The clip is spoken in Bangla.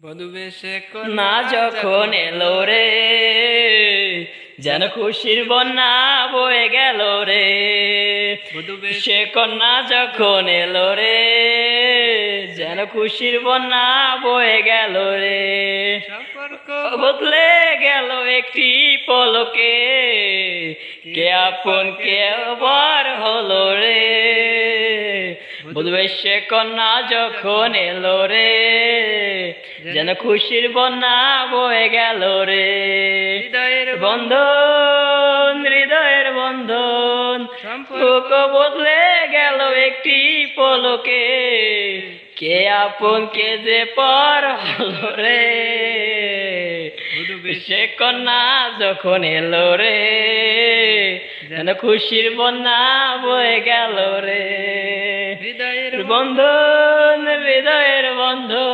বধূ বেশে না যখন এলো রে, যেন খুশির বন্যা বয়ে গেল রে। বধূ সে কন্যা যখন এলো রে, যেন খুশির বন্যা বয়ে গেল রে। সম্পর্ক বদলে গেল একটি পলকে, কে আপন কে পর হলো রে। বধূ সে কন্যা যখন এলো রে, যেন খুশির বন্যা বয়ে গেল রে। হৃদয়ের বন্ধন, হৃদয়ের বন্ধন সম্পর্ক বদলে গেল একটি পলকে, কে আপন কে যে পর হলো রে। বধূ বেশে সে কন্যা যখন এলো রে, যেন খুশির বন্যা বয়ে গেল রে। হৃদয়ের বন্ধন, হৃদয়ের বন্ধন